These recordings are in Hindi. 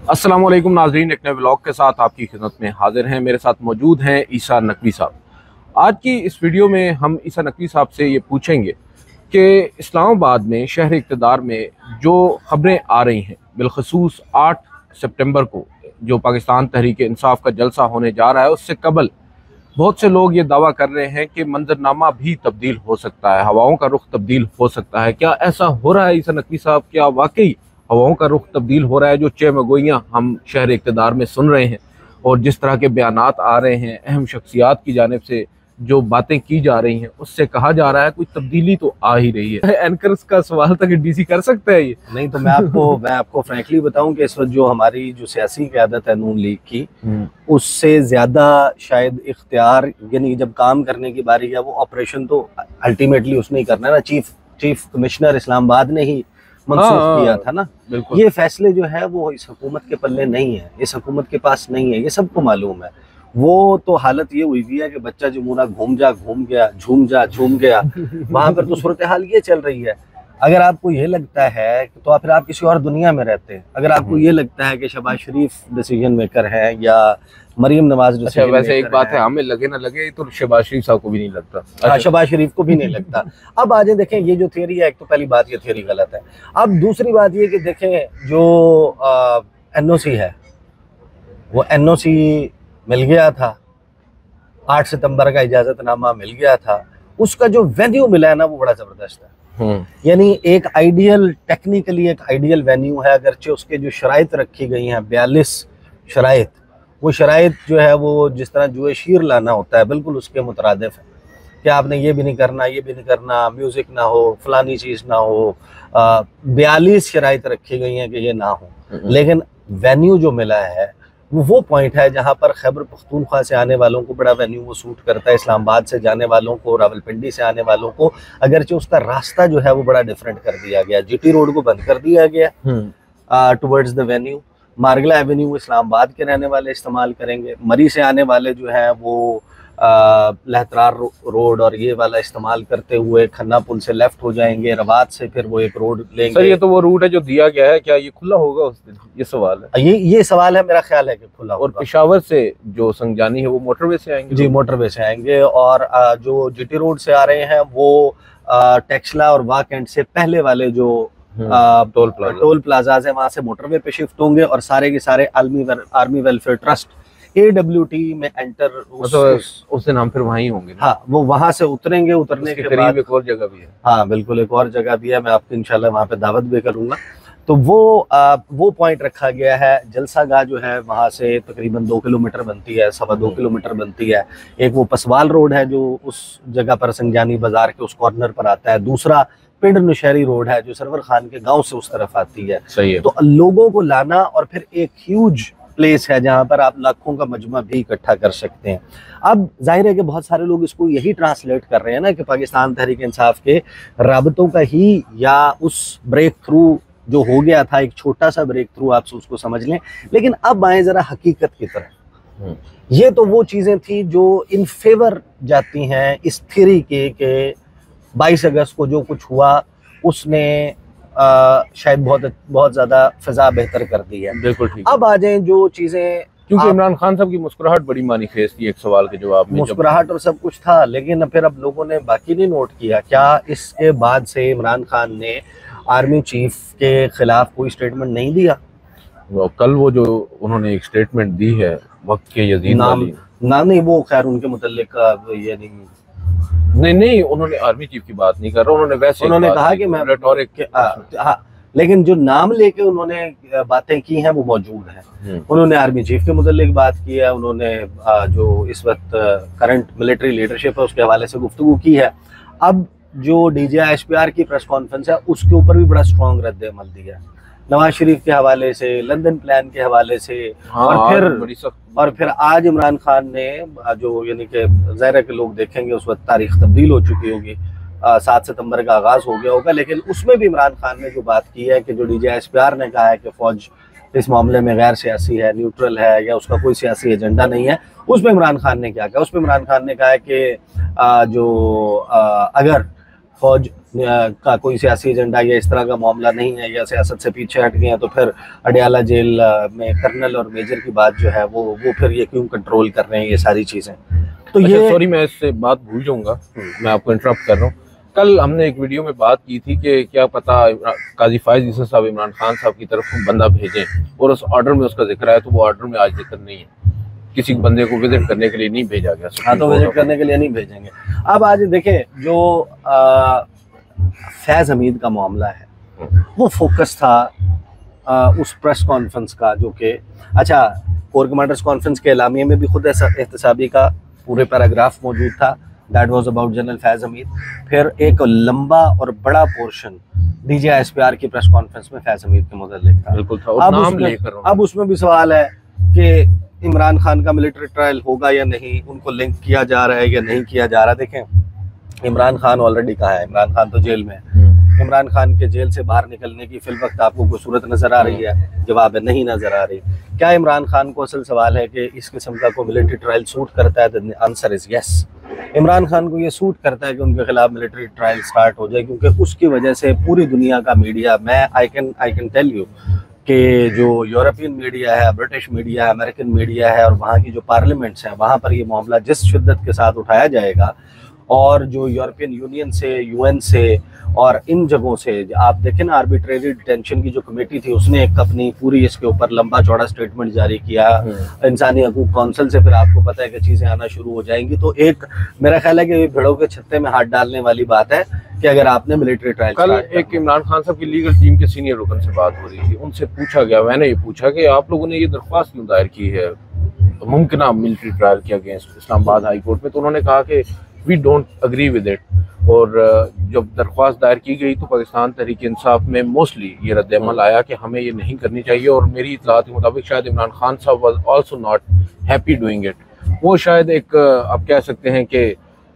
अस्सलाम वालेकुम नाजरीन, एक नए व्लॉग के साथ आपकी खिदमत में हाजिर हैं। मेरे साथ मौजूद हैं ईसा नकवी साहब। आज की इस वीडियो में हम ईसा नकवी साहब से ये पूछेंगे कि इस्लामाबाद में शहर इक़्तिदार में जो ख़बरें आ रही हैं, बिलखसूस 8 सितंबर को जो पाकिस्तान तहरीक इंसाफ का जलसा होने जा रहा है, उससे कबल बहुत से लोग ये दावा कर रहे हैं कि मंजरनामा भी तब्दील हो सकता है, हवाओं का रुख तब्दील हो सकता है। क्या ऐसा हो रहा है ईसा नकवी साहब? क्या वाकई हवाओं का रुख तब्दील हो रहा है? जो चेमगोइयाँ हम शहर इक़्तिदार में सुन रहे हैं और जिस तरह के बयानात आ रहे हैं अहम शख्सियात की जानिब से, जो बातें की जा रही हैं, उससे कहा जा रहा है कोई तब्दीली तो आ ही रही है। एंकर्स का सवाल तक डीसी कर सकता है ये? नहीं तो मैं आपको फ्रैंकली बताऊं कि इस वक्त जो हमारी जो सियासी क़यादत है नून लीग की, उससे ज़्यादा शायद इख्तियार, यानी जब काम करने की बारी है वो ऑपरेशन तो अल्टीमेटली उसने ही करना है ना। चीफ कमिश्नर इस्लामाबाद ने ही मंसूख किया था ना। ये फैसले जो है वो इस हुकूमत के पल्ले नहीं है, इस हुकूमत के पास नहीं है, ये सबको मालूम है। वो तो हालत ये हुई हुई है कि बच्चा जमुना घूम गया झूम गया वहां पर तो सूरत हाल ये चल रही है। अगर आपको ये लगता है तो फिर आप किसी और दुनिया में रहते हैं। अगर आपको ये लगता है कि शहबाज शरीफ डिसीजन मेकर है या मरीम नवाज डिसीजन मेकर, वैसे एक बात है, हमें लगे ना लगे तो शहबाज शरीफ साहब को भी नहीं लगता। हाँ, शहबाज शरीफ को भी नहीं लगता। अब आ जाए, देखें ये जो थियरी है, एक तो पहली बात ये थियरी गलत है। अब दूसरी बात ये कि देखें जो NOC है वो NOC मिल गया था, 8 सितंबर का इजाजतनामा मिल गया था। उसका जो वेन्यू मिला है ना वो बड़ा जबरदस्त है। यानी एक आइडियल, टेक्निकली एक आइडियल वेन्यू है, अगरचे उसके जो शराइत रखी गई हैं 42 शराइत, वो शराइत जो है वो जिस तरह जुए शीर लाना होता है बिल्कुल उसके मुतरादिफ है कि आपने ये भी नहीं करना, ये भी नहीं करना, म्यूजिक ना हो, फलानी चीज़ ना हो। 42 शराइत रखी गई हैं कि ये ना हो, लेकिन वेन्यू जो मिला है वो पॉइंट है जहाँ पर खैबर पख्तूनख्वा से आने वालों को बड़ा वेन्यू वो सूट करता है, इस्लामाबाद से जाने वालों को, रावलपिंडी से आने वालों को, अगरचे उसका रास्ता जो है वो बड़ा डिफरेंट कर दिया गया। GT रोड को बंद कर दिया गया towards the venue. Margalla Avenue Islamabad के रहने वाले इस्तेमाल करेंगे, मरी से आने वाले जो है वो लहतरार रोड और ये वाला इस्तेमाल करते हुए खन्ना पुल से लेफ्ट हो जाएंगे, रवात से फिर वो एक रोड लेंगे। सर, ये तो वो रूट है जो दिया गया है, क्या ये खुला होगा उस दिन? ये सवाल है, ये सवाल है, मेरा ख्याल है कि खुला होगा। और पेशावर से जो संगजानी है वो मोटरवे से आएंगे? जी, मोटरवे से आएंगे। और जो GT रोड से आ रहे हैं वो टेक्सला और वाक एंड से पहले वाले जो टोल प्लाजाज है वहां से मोटरवे पे शिफ्ट होंगे और सारे के सारे आर्मी वेलफेयर ट्रस्ट AWT में एंटर उस दिन हम फिर वहीं होंगे। हाँ, वो वहां से उतरेंगे। उतरने के बाद एक और जगह भी है। हाँ बिल्कुल, एक और जगह भी है, मैं आपको इंशाल्लाह वहाँ पे दावत भी करूंगा। तो वो पॉइंट रखा गया है। जलसा गाह जो है वहाँ से तकरीबन 2 किलोमीटर बनती है, 2.25 किलोमीटर बनती है। एक वो पसवाल रोड है जो उस जगह पर संजानी बाजार के उस कॉर्नर पर आता है। दूसरा पिंड नौशहरी रोड है जो सरवर खान के गांव से उस तरफ आती है। सही है। तो लोगों को लाना, और फिर एक ह्यूज प्लेस है जहां पर आप लाखों का मजमा भी इकट्ठा कर सकते हैं। अब जाहिर है कि बहुत सारे लोग इसको यही ट्रांसलेट कर रहे हैं ना कि पाकिस्तान तहरीक इंसाफ के राबतों का ही, या उस ब्रेक थ्रू जो हो गया था, एक छोटा सा ब्रेक थ्रू आप उसको समझ लें। लेकिन अब आए जरा हकीकत की तरफ। ये तो वो चीजें थी जो इन फेवर जाती हैं इस थ्योरी के 22 अगस्त को जो कुछ हुआ उसने शायद बहुत ज्यादा फिजा बेहतर कर दी है। बिल्कुल ठीक। अब आ जाए जो चीजें, क्योंकि इमरान खान साहब की मुस्कुराहट बड़ी मानीफेस्ट थी एक सवाल के जवाब में। मुस्कुराहट और सब कुछ था, लेकिन फिर अब लोगों ने बाकी नहीं नोट किया। क्या इसके बाद से इमरान खान ने आर्मी चीफ के खिलाफ कोई स्टेटमेंट नहीं दिया? कल वो जो उन्होंने एक स्टेटमेंट दी है वक्त के यजीद वाली, नाम नहीं, वो खैर उनके मुतल्लिक ये नहीं, उन्होंने आर्मी चीफ की बात नहीं कर रहा, उन्होंने वैसे उन्होंने कहा कि मैं रेटोरिक के, हाँ, लेकिन जो नाम लेके उन्होंने बातें की हैं वो मौजूद हैं। उन्होंने आर्मी चीफ के मुतल्लिक बात की है, उन्होंने जो इस वक्त करंट मिलिट्री लीडरशिप है उसके हवाले से गुफ्तगू की है। अब जो DGI HPR की प्रेस कॉन्फ्रेंस है उसके ऊपर भी बड़ा स्ट्रॉन्ग रद्द अमल दिया, नवाज शरीफ के हवाले से, लंदन प्लान के हवाले से। और फिर आज इमरान खान ने जो, यानी कि ज़ाहिर है कि लोग देखेंगे उस वक्त तारीख तब्दील हो चुकी होगी, 7 सितंबर का आगाज़ हो गया होगा, लेकिन उसमें भी इमरान खान ने जो बात की है कि जो DGI HPR ने कहा है कि फ़ौज इस मामले में गैर सियासी है, न्यूट्रल है, या उसका कोई सियासी एजेंडा नहीं है, उसमें इमरान खान ने क्या कहा? उसमें इमरान खान ने कहा है कि अगर फौज का कोई सियासी एजेंडा या इस तरह का मामला नहीं है या सियासत से पीछे हट गए हैं, तो फिर अडयाला जेल में कर्नल और मेजर की बात जो है वो फिर ये क्यों कंट्रोल कर रहे हैं, ये सारी चीज़ें। तो अच्छा, ये सॉरी मैं इससे बात भूल जाऊंगा, मैं आपको इंटरप्ट कर रहा हूँ। कल हमने एक वीडियो में बात की थी कि क्या पता काजी फायज ईसा साहब इमरान खान साहब की तरफ बंदा भेजें, और उस ऑर्डर में उसका जिक्र है, तो वो ऑर्डर में आज जिक्र नहीं है, किसी बंदे को विजिट करने के लिए नहीं भेजा गया। हाँ, तो विजिट करने के लिए नहीं भेजेंगे। अब आज देखें जो फैज़ हमीद का मामला है वो फोकस था उस प्रेस कॉन्फ्रेंस का, जो कि अच्छा कोर कमांडर्स कॉन्फ्रेंस के एलामिये में भी खुद एहतसाबी का पूरे पैराग्राफ मौजूद था, दैट वाज अबाउट जनरल फैज़ हमीद। फिर एक लंबा और बड़ा पोर्शन DGISPR की प्रेस कॉन्फ्रेंस में फैज़ हमीद के मुतल्लिक था। बिल्कुल था, और नाम लेकर अब उसमें भी सवाल है कि इमरान खान का मिलिट्री ट्रायल होगा या नहीं, उनको लिंक किया जा रहा है या नहीं किया जा रहा। देखें, इमरान खान ऑलरेडी कहा है, इमरान खान तो जेल में है। इमरान खान के जेल से बाहर निकलने की फिल वक्त आपको कोई सूरत नजर आ रही है? जवाब है नहीं नजर आ रही। क्या इमरान खान को असल सवाल है कि इस किस्म का कोई मिलिट्री ट्रायल सूट करता है? The answer is yes. Imran Khan को ये सूट करता है कि उनके खिलाफ मिलिट्री ट्रायल स्टार्ट हो जाए, क्योंकि उसकी वजह से पूरी दुनिया का मीडिया, मैं आई कैन टेल यू कि जो यूरोपियन मीडिया है, ब्रिटिश मीडिया है, अमेरिकन मीडिया है, और वहाँ की जो पार्लियामेंट्स हैं, वहाँ पर ये मामला जिस शिद्दत के साथ उठाया जाएगा, और जो यूरोपियन यूनियन से, UN से और इन जगहों से, आप देखें ना, आर्बिट्रेरी डिटेंशन की जो कमेटी थी उसने एक अपनी पूरी इसके ऊपर लंबा चौड़ा स्टेटमेंट जारी किया। इंसानी हकूक काउंसिल से फिर आपको पता है कि चीज़ें आना शुरू हो जाएंगी। तो एक मेरा ख्याल है कि भेड़ों के छत्ते में हाथ डालने वाली बात है कि अगर आपने मिलिट्री ट्रायल। कल एक इमरान खान साहब की लीगल टीम के सीनियर रुकन से बात हो रही थी, उनसे पूछा गया, मैंने ये पूछा कि आप लोगों ने ये दरख्वास्त क्यों दायर की है मुमकिन मिलिट्री ट्रायल के अगेंस्ट इस्लामाबाद हाई कोर्ट में? तो उन्होंने कहा कि we don't agree with it. और जब दरख्वास्त दायर की गई तो पाकिस्तान तहरीक इंसाफ में मोस्टली ये रद्द-ए-अमल आया कि हमें ये नहीं करनी चाहिए, और मेरी इत्तलात के मुताबिक शायद इमरान खान साहब was also not happy doing it. वो शायद एक आप कह सकते हैं कि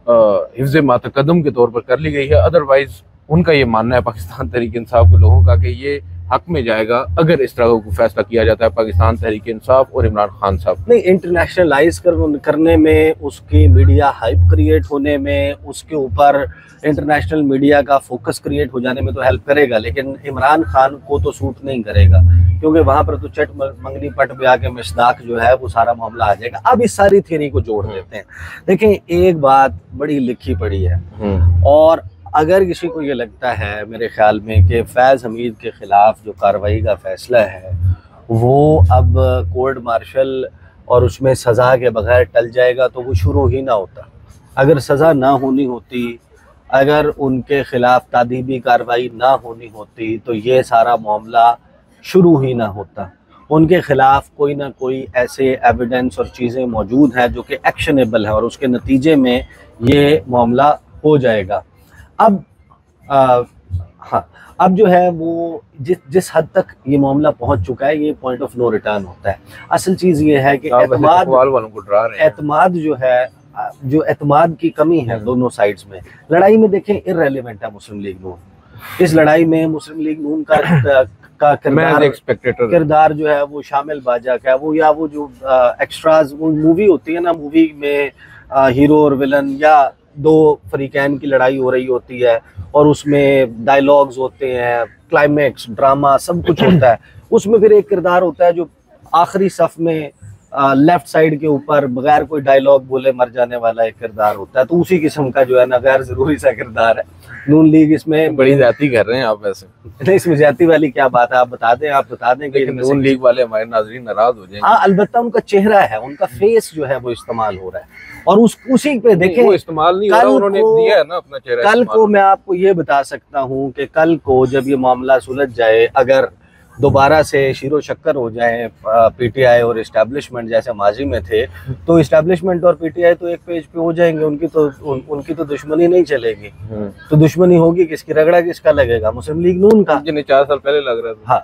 हिफ्ज़ मातकदम के तौर पर कर ली गई है। अदरवाइज उनका ये मानना है पाकिस्तान तहरीक इंसाफ के लोगों का कि ये हक में जाएगा अगर इस तरह का फैसला किया जाता है पाकिस्तान तहरीक इंसाफ और इमरान खान साहब। नहीं, इंटरनेशनलाइज करने में, उसकी मीडिया हाइप क्रिएट होने में, उसके ऊपर इंटरनेशनल मीडिया का फोकस क्रिएट हो जाने में तो हेल्प करेगा, लेकिन इमरान खान को तो सूट नहीं करेगा, क्योंकि वहां पर तो चट मंगनी पट पे आके मिसदाक जो है वो सारा मामला आ जाएगा। अब इस सारी थ्योरी को जोड़ देते हैं। देखें, एक बात बड़ी लिखी पड़ी है, और अगर किसी को ये लगता है मेरे ख्याल में कि फैज़ हमीद के ख़िलाफ़ जो कार्रवाई का फ़ैसला है वो अब कोर्ट मार्शल और उसमें सज़ा के बगैर टल जाएगा, तो वो शुरू ही ना होता। अगर सज़ा ना होनी होती, अगर उनके ख़िलाफ़ तादीबी कार्रवाई ना होनी होती, तो ये सारा मामला शुरू ही ना होता। उनके ख़िलाफ़ कोई ना कोई ऐसे एविडेंस और चीज़ें मौजूद हैं जो कि एक्शनेबल है, और उसके नतीजे में ये मामला हो जाएगा। अब हाँ, अब जो है वो जिस हद तक ये मामला पहुंच चुका है, ये पॉइंट ऑफ नो रिटर्न होता है। असल चीज़ ये है कि एतमाद जो है, जो एतमाद की कमी है दोनों साइड्स में। लड़ाई में देखें, इररेलेवेंट है मुस्लिम लीग नून। इस लड़ाई में मुस्लिम लीग नून का किरदार जो है वो शामिल बाजा का है, वो या वो जो एक्स्ट्राज, वो मूवी होती है ना, मूवी में हीरो और विलन या दो फरीकैन की लड़ाई हो रही होती है, और उसमें डायलॉग्स होते हैं, क्लाइमेक्स, ड्रामा, सब कुछ होता है। उसमें फिर एक किरदार होता है जो आखिरी सफ में लेफ्ट साइड के ऊपर बगैर कोई डायलॉग बोले मर जाने वाला एक किरदार होता है। तो उसी किस्म का जो है ना गैर जरूरी सा किरदार है। नून लीग इसमें बड़ी ज्यादती कर रहे हैं आप वैसे। नहीं, इसमें ज्यादती वाली क्या बात है, आप बता दें कि नून लीग वाले हमारे नाज़रीन नाराज हो जाएंगे। हाँ, अलबत्ता उनका चेहरा है, उनका फेस जो है वो इस्तेमाल हो रहा है, और उसी पे देखें वो इस्तेमाल नहीं हो रहा, उन्होंने दिया है ना अपना चेहरा। कल को मैं आपको ये बता सकता हूँ कि कल को जब ये मामला सुलझ जाए, अगर दोबारा से शीरो शक्कर हो जाए PTI और इस्टेब्लिशमेंट जैसे माजी में थे, तो इस्टेब्लिशमेंट और PTI तो एक पेज पे हो जाएंगे, उनकी तो दुश्मनी नहीं चलेगी। तो दुश्मनी होगी किसकी, रगड़ा किसका लगेगा? मुस्लिम लीग नून का, जिन्हें 4 साल पहले लग रहा था। हाँ,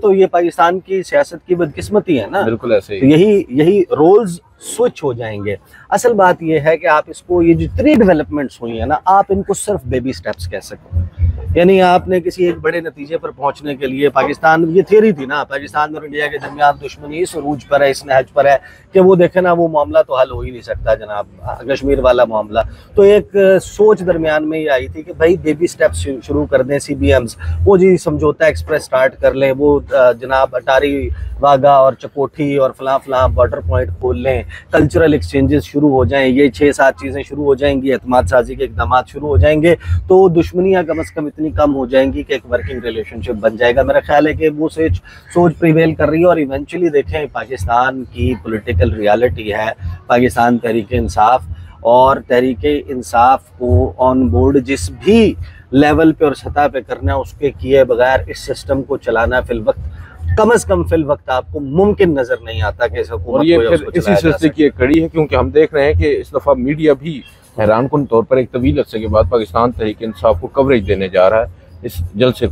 तो ये पाकिस्तान की सियासत की बदकिस्मती है ना। बिल्कुल ऐसे ही। तो यही रोल्स स्विच हो जाएंगे। असल बात यह है कि आप इसको, ये जो 3 डेवलपमेंट्स हुई है ना, आप इनको सिर्फ बेबी स्टेप्स कह सकते हैं। यानी आपने किसी एक बड़े नतीजे पर पहुंचने के लिए, पाकिस्तान, ये थियरी थी ना, पाकिस्तान और इंडिया के दरमियान दुश्मनी इस अरूज पर है, इस नहज पर है कि वो देखे ना, वो मामला तो हल हो ही नहीं सकता जनाब, कश्मीर वाला मामला। तो एक सोच दरमियान में ये आई थी कि भाई बेबी स्टेप्स शुरू कर दें, CBMs, वो जी समझौता एक्सप्रेस स्टार्ट कर लें, वो जनाब अटारी वाघा और चकोठी और फलां बॉर्डर पॉइंट खोल लें, कल्चरल एक्सचेंजेस शुरू हो जाएं, ये 6-7 चीज़ें शुरू हो जाएंगी, एतमाद साजी के इकदाम शुरू हो जाएंगे, तो दुश्मनियाँ कम अज़ कम इतनी कम हो जाएंगी कि एक वर्किंग रिलेशनशिप बन जाएगा। मेरा ख्याल है कि वो सोच प्रिवेल कर रही है। और इवेंचुअली देखें, पाकिस्तान की पॉलिटिकल रियलिटी है, पाकिस्तान तहरीक इंसाफ, और तहरीक इंसाफ को ऑन बोर्ड जिस भी लेवल पे और सतह पे करना है, उसके किए बगैर इस सिस्टम को चलाना फिल वक्त, कम से कम फिल वक्त आपको मुमकिन नजर नहीं आता कि इस हुकूमत और ये फिर इसी सिलसिले की एक कड़ी है, क्योंकि हम देख रहे हैं कि इस दफ़ा मीडिया भी हैरानकुन तौर पर एक तवील अरसे के बाद पाकिस्तान तहरीक इंसाफ को कवरेज देने जा रहा है। इस जलसे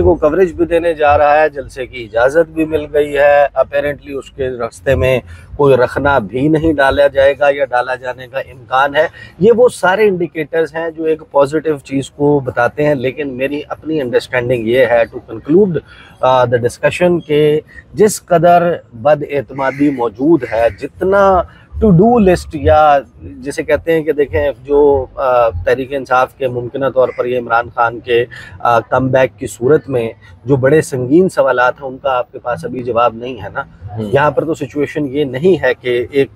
को कवरेज भी देने जा रहा है, जलसे की इजाज़त भी मिल गई है। अपेरेंटली उसके रास्ते में कोई रखना भी नहीं डाला जाएगा या डाला जाने का इम्कान है। ये वो सारे इंडिकेटर्स हैं जो एक पॉजिटिव चीज़ को बताते हैं। लेकिन मेरी अपनी अंडरस्टैंडिंग ये है, टू कंक्लूड द डिस्कशन, के जिस कदर बदएतमादी मौजूद है, जितना टू डू लिस्ट, या जिसे कहते हैं कि देखें, जो तहरीक इंसाफ के मुमकिन तौर पर ये इमरान खान के कम बैक की सूरत में जो बड़े संगीन सवालात हैं, उनका आपके पास अभी जवाब नहीं है ना। यहाँ पर तो सिचुएशन ये नहीं है कि एक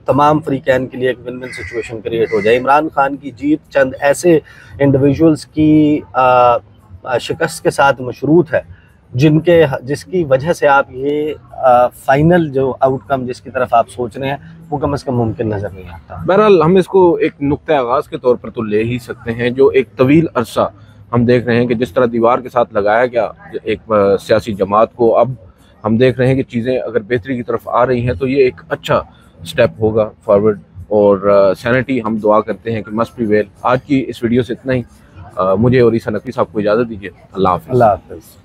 तमाम फ्रीकैन के लिए एक विन विन सिचुएशन क्रिएट हो जाए। इमरान खान की जीत चंद ऐसे इंडिविजुअल्स की शिकस्त के साथ मशरूत है जिसकी वजह से आप ये फाइनल जो आउटकम जिसकी तरफ आप सोच रहे हैं, वो कम से कम मुमकिन नज़र नहीं आता। बहरहाल हम इसको एक नुक्ता आगाज़ के तौर पर तो ले ही सकते हैं, जो एक तवील अरसा हम देख रहे हैं कि जिस तरह दीवार के साथ लगाया गया एक सियासी जमात को, अब हम देख रहे हैं कि चीज़ें अगर बेहतरी की तरफ आ रही हैं, तो ये एक अच्छा स्टेप होगा फॉरवर्ड। और सैनिटी हम दुआ करते हैं कि मस्ट प्रिवेल। आज की इस वीडियो से इतना ही। मुझे और ईसा नकवी साहब को इजाज़त दीजिए। अल्लाह हाफ़िज़।